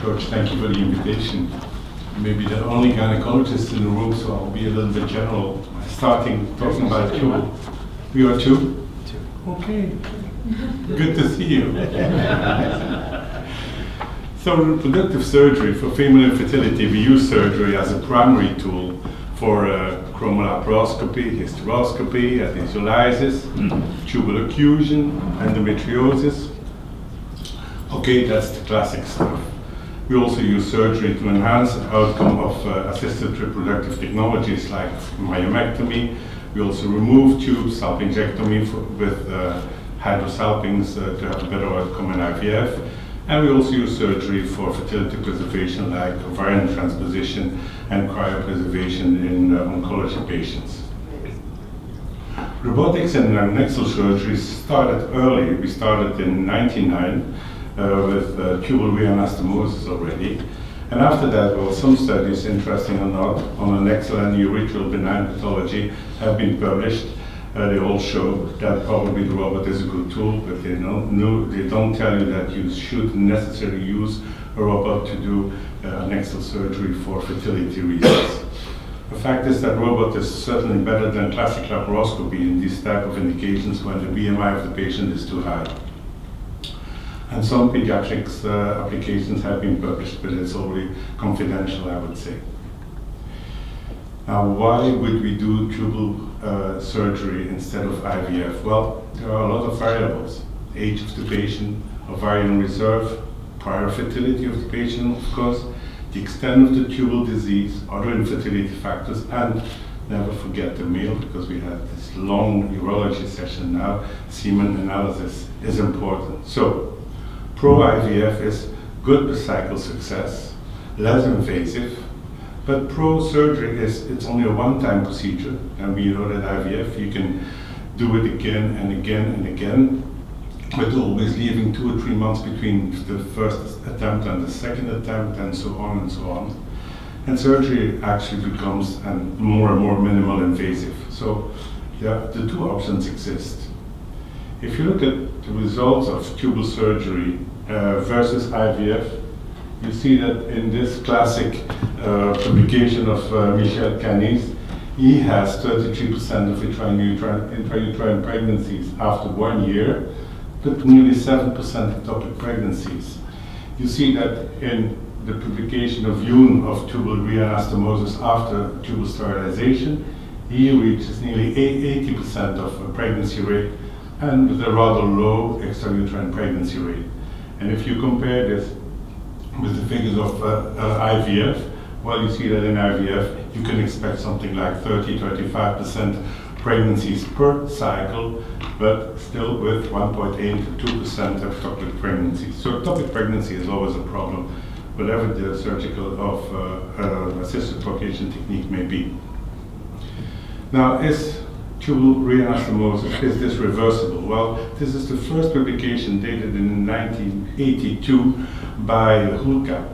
Coach, thank you for the invitation. Maybe the only gynecologist in the room, so I'll be a little bit general, starting talking about Tubal. We are two? Okay. Good to see you. So reproductive surgery for female infertility, we use surgery as a primary tool for chromolar laparoscopy, hysteroscopy, adhesiolysis, tubal occlusion, endometriosis. Okay, that's the classic stuff. We also use surgery to enhance the outcome of assisted reproductive technologies like myomectomy. We also remove tubes, salpingectomy with hydrosalpings to have a better outcome in IVF. And we also use surgery for fertility preservation like ovarian transposition and cryopreservation in oncology patients. Robotics and nexal surgery started early. We started in 1999 with tubal reanastomosis already. And after that, well, some studies, interesting or not, on nexal and urethral benign pathology have been published. They all show that probably the robot is a good tool, but they don't tell you that you should necessarily use a robot to do nexal surgery for fertility reasons. The fact is that robot is certainly better than classic laparoscopy in these type of indications when the BMI of the patient is too high. And some pediatrics applications have been published, but it's already confidential, I would say. Now, why would we do tubal surgery instead of IVF? Well, there are a lot of variables. Age of the patient, ovarian reserve, prior fertility of the patient, of course, the extent of the tubal disease, other infertility factors, and never forget the male, because we had this long urology session now, semen analysis is important. So, pro-IVF is good per cycle success, less invasive, but pro-surgery is, it's only a one-time procedure, and we know that IVF, you can do it again and again and again, but always leaving 2 or 3 months between the first attempt and the second attempt, and so on and so on. And surgery actually becomes more and more minimal invasive. So yeah, the two options exist. If you look at the results of tubal surgery versus IVF, you see that in this classic publication of Michel Canis, he has 33% of intrauterine pregnancies after 1 year, but nearly 7% ectopic pregnancies. You see that in the publication of Yoon of tubal reanastomosis after tubal sterilization, he reaches nearly 80% of pregnancy rate and with a rather low extrauterine pregnancy rate. And if you compare this with the figures of IVF, well, you see that in IVF you can expect something like 30-35% pregnancies per cycle, but still with 1.8 to 2% ectopic pregnancy. So ectopic pregnancy is always a problem, whatever the surgical of assisted procreation technique may be. Now, is tubal reanastomosis, is this reversible? Well, this is the first publication dated in 1982 by Hulka.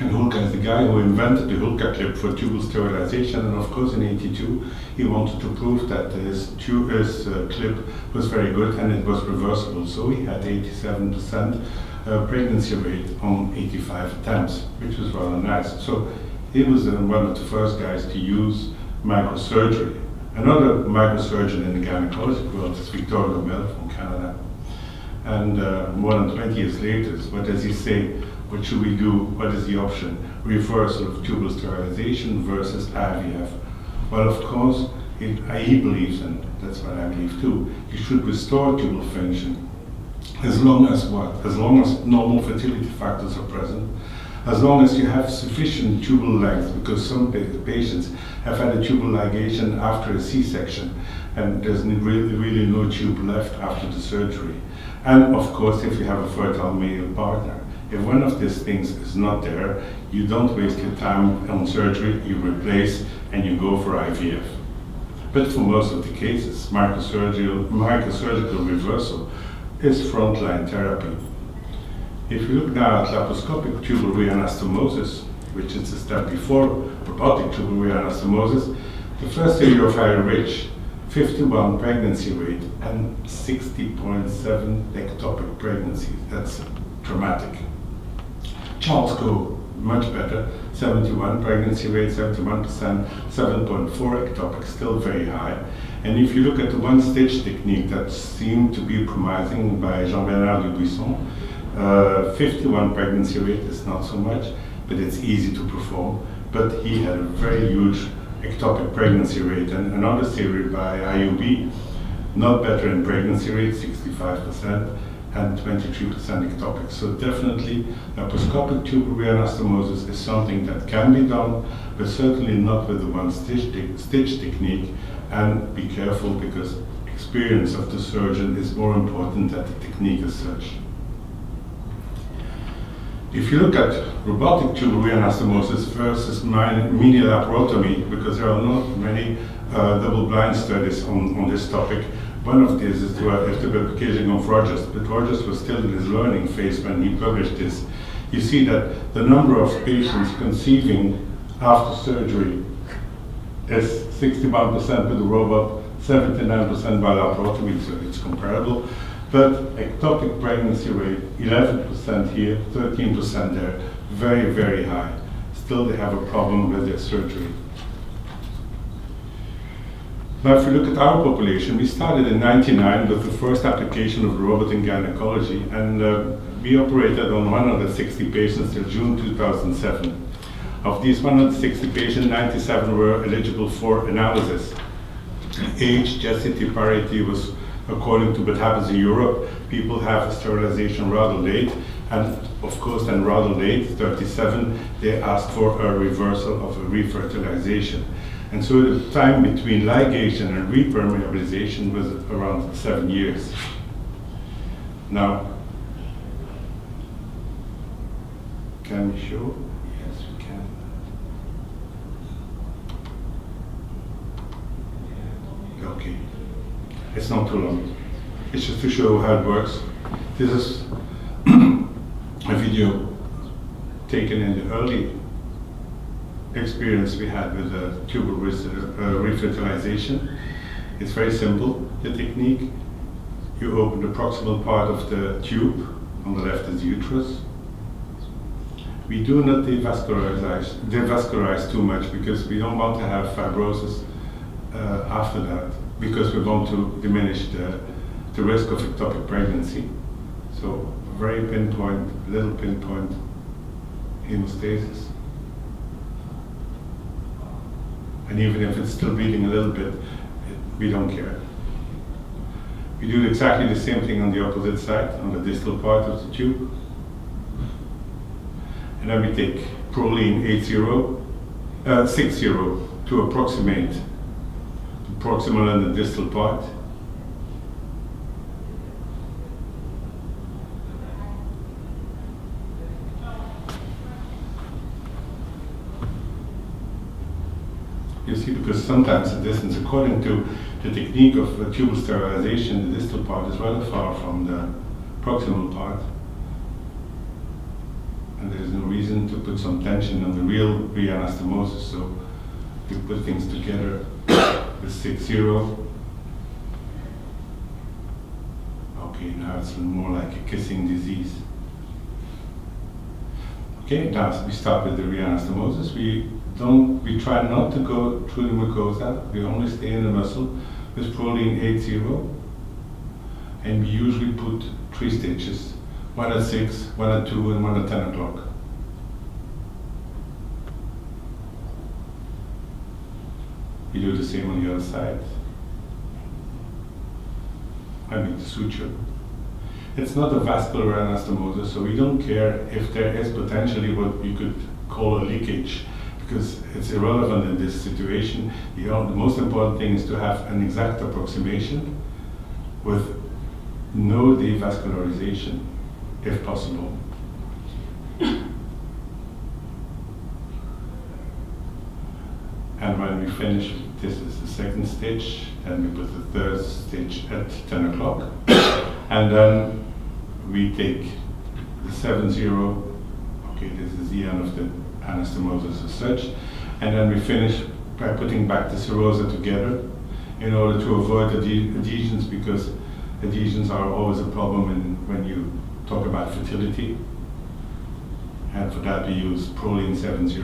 And Hulka is the guy who invented the Hulka clip for tubal sterilization, and of course in '82 he wanted to prove that his clip was very good and it was reversible. So he had 87% pregnancy rate on 85 attempts, which was rather nice. So he was one of the first guys to use microsurgery. Another microsurgeon in the gynecologic world is Victor Gomel from Canada. And more than 20 years later, what does he say? What should we do? What is the option? Reversal of tubal sterilization versus IVF. Well, of course, he believes, and that's what I believe too, you should restore tubal function. As long as what? As long as normal fertility factors are present, as long as you have sufficient tubal length, because some patients have had a tubal ligation after a C-section, and there's really no tube left after the surgery. And of course, if you have a fertile male partner. If one of these things is not there, you don't waste your time on surgery, you replace and you go for IVF. But for most of the cases, microsurgical reversal is frontline therapy. If you look now at laparoscopic tubal reanastomosis, which is a step before robotic tubal reanastomosis, the first area of high rich, 51 pregnancy rate and 60.7 ectopic pregnancies. That's dramatic. Charles go much better, 71 pregnancy rate, 71%, 7.4 ectopic, still very high. And if you look at the one-stitch technique that seemed to be promising by Jean-Bernard Dubuisson, 51 pregnancy rate is not so much, but it's easy to perform. But he had a very huge ectopic pregnancy rate. And another theory by IUB, not better in pregnancy rate, 65%, and 23% ectopic. So definitely laparoscopic tubal reanastomosis is something that can be done, but certainly not with the one-stitch technique. And be careful, because experience of the surgeon is more important than the technique as such. If you look at robotic tubal reanastomosis versus mini laparotomy, because there are not many double-blind studies on this topic, one of these is the publication of Rogers, but Rogers was still in his learning phase when he published this. You see that the number of patients conceiving after surgery is 61% with the robot, 79% by laparotomy, so it's comparable. But ectopic pregnancy rate, 11% here, 13% there, very, very high. Still they have a problem with their surgery. Now if you look at our population, we started in '99 with the first application of the robot in gynecology, and we operated on 160 patients till June 2007. Of these 160 patients, 97 were eligible for analysis. Age, chastity, parity was according to what happens in Europe. People have sterilization rather late, and of course then rather late, 37, they asked for a reversal of a refertilization. And so the time between ligation and repermeabilization was around 7 years. Now, can we show? Yes, we can. Okay. It's not too long. It's just to show how it works. This is a video taken in the early experience we had with tubal refertilization. It's very simple, the technique. You open the proximal part of the tube. On the left is the uterus. We do not devascularize too much, because we don't want to have fibrosis after that, because we want to diminish the risk of ectopic pregnancy. So very pinpoint, little pinpoint hemostasis. And even if it's still bleeding a little bit, we don't care. We do exactly the same thing on the opposite side, on the distal part of the tube. And then we take proline 60 to approximate the proximal and the distal part. You see, because sometimes the distance, according to the technique of tubal sterilization, the distal part is rather far from the proximal part. And there is no reason to put some tension on the real reanastomosis, so we put things together with 60. Okay, now it's more like a kissing disease. Okay, now we start with the reanastomosis. We try not to go through the mucosa. We only stay in the muscle with proline 80, and we usually put 3 stitches, one at 6, one at 2, and one at 10 o'clock. We do the same on the other side. I make the suture. It's not a vascular anastomosis, so we don't care if there is potentially what you could call a leakage, because it's irrelevant in this situation. The most important thing is to have an exact approximation with no devascularization, if possible. And when we finish, this is the second stitch, and we put the third stitch at 10 o'clock. And then we take the 70, okay, this is the end of the anastomosis as such, and then we finish by putting back the serosa together in order to avoid adhesions, because adhesions are always a problem when you talk about fertility. And for that we use proline 70.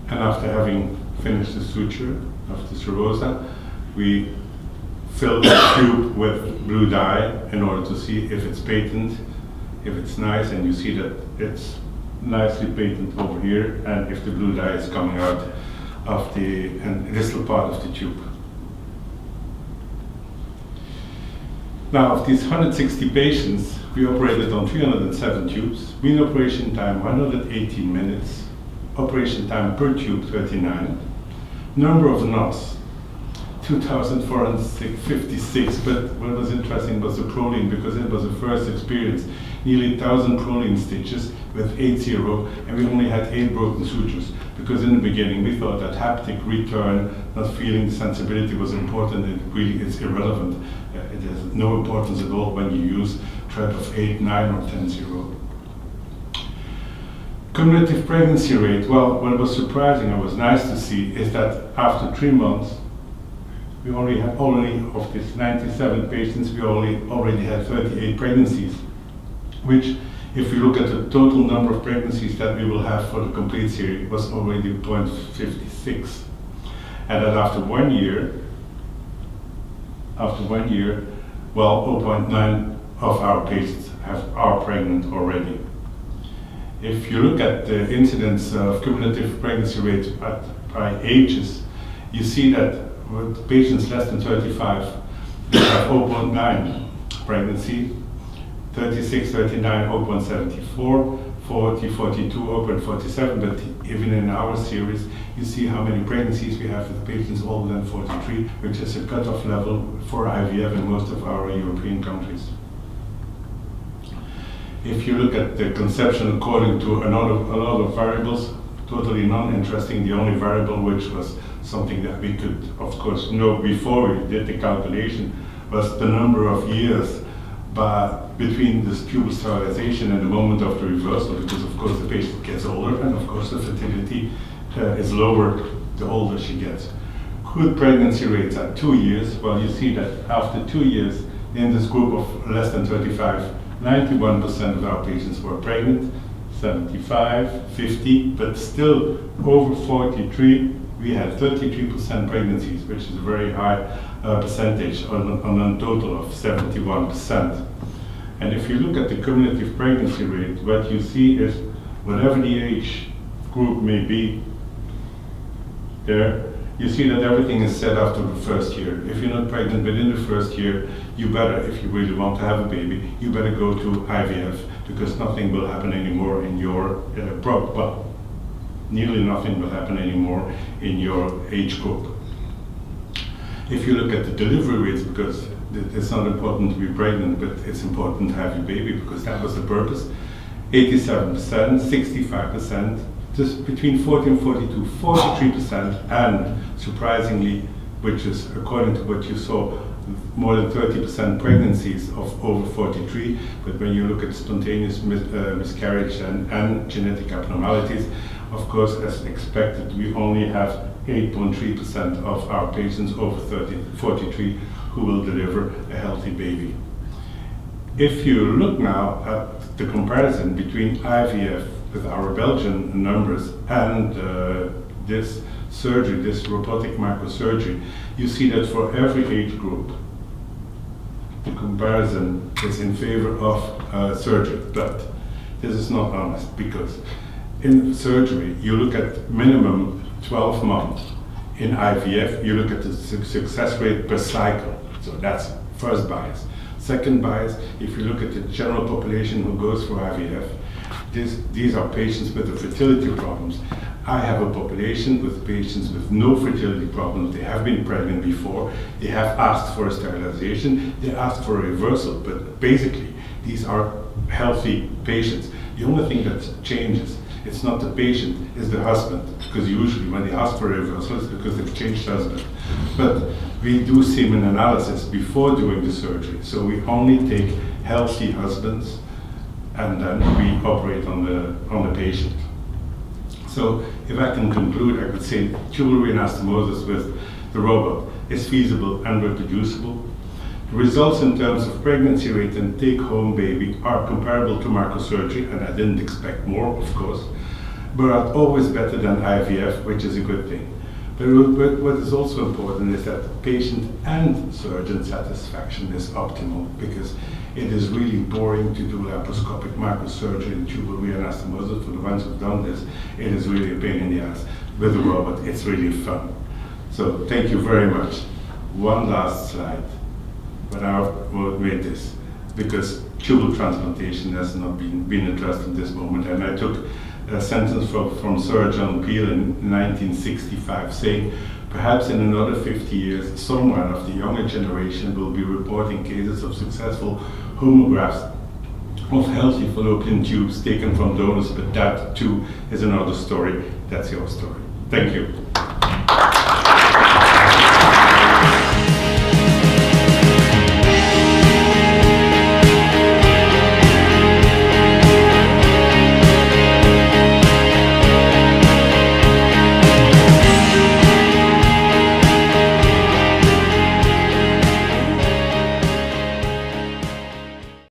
And after having finished the suture of the serosa, we fill the tube with blue dye in order to see if it's patent, if it's nice, and you see that it's nicely patent over here, and if the blue dye is coming out of the distal part of the tube. Now, of these 160 patients, we operated on 307 tubes, mean operation time 118 minutes, operation time per tube 39, number of knots 2,456, but what was interesting was the proline, because it was the first experience, nearly 1,000 proline stitches with 80, and we only had 8 broken sutures, because in the beginning we thought that haptic return, not feeling the sensibility was important. It really is irrelevant. It has no importance at all when you use thread of 8, 9 or 10-0. Cumulative pregnancy rate, well, what was surprising and was nice to see is that after 3 months, we only of these 97 patients, we already had 38 pregnancies, which, if we look at the total number of pregnancies that we will have for the complete series, was already 0.56. And that after 1 year, well, 0.9 of our patients are pregnant already. If you look at the incidence of cumulative pregnancy rate by ages, you see that with patients less than 35, we have 0.9 pregnancy, 36, 39, 0.74, 40, 42, 0.47, but even in our series, you see how many pregnancies we have with patients older than 43, which is a cutoff level for IVF in most of our European countries. If you look at the conception according to a lot of variables, totally non-interesting. The only variable which was something that we could, of course, know before we did the calculation was the number of years between this tubal sterilization and the moment of the reversal, because of course the patient gets older and of course the fertility is lower the older she gets. Good pregnancy rates at 2 years. Well, you see that after 2 years in this group of less than 35, 91% of our patients were pregnant, 75, 50, but still over 43, we had 33% pregnancies, which is a very high percentage on a total of 71%. And if you look at the cumulative pregnancy rate, what you see is whatever the age group may be, there, you see that everything is set after the first year. If you're not pregnant within the first year, you better, if you really want to have a baby, you better go to IVF, because nothing will happen anymore in your, nearly nothing will happen anymore in your age group. If you look at the delivery rates, because it's not important to be pregnant, but it's important to have your baby, because that was the purpose. 87%, 65%, just between 40 and 42, 43%, and surprisingly, which is according to what you saw, more than 30% pregnancies of over 43, but when you look at spontaneous miscarriage and genetic abnormalities, of course, as expected, we only have 8.3% of our patients over 43 who will deliver a healthy baby. If you look now at the comparison between IVF with our Belgian numbers and this surgery, this robotic microsurgery, you see that for every age group, the comparison is in favor of surgery. But this is not honest, because in surgery, you look at minimum 12 months. In IVF, you look at the success rate per cycle. So that's first bias. Second bias, if you look at the general population who goes for IVF, these are patients with the fertility problems. I have a population with patients with no fertility problems. They have been pregnant before. They have asked for a sterilization. They asked for a reversal. But basically, these are healthy patients. The only thing that changes, it's not the patient, it's the husband. Because usually when they ask for a reversal, it's because they've changed husband. But we do semen analysis before doing the surgery. So we only take healthy husbands, and then we operate on the patient. So if I can conclude, I could say tubal anastomosis with the robot is feasible and reproducible. The results in terms of pregnancy rate and take-home baby are comparable to microsurgery, and I didn't expect more, of course, but are always better than IVF, which is a good thing. But what is also important is that patient and surgeon satisfaction is optimal, because it is really boring to do laparoscopic microsurgery and tubal reanastomosis. For the ones who've done this, it is really a pain in the ass. With the robot, it's really fun. So thank you very much. One last slide, but I will wait this, because tubal transplantation has not been addressed at this moment, and I took a sentence from Sir John Peel in 1965 saying, perhaps in another 50 years, someone of the younger generation will be reporting cases of successful homografts of healthy fallopian tubes taken from donors, but that too is another story. That's your story. Thank you.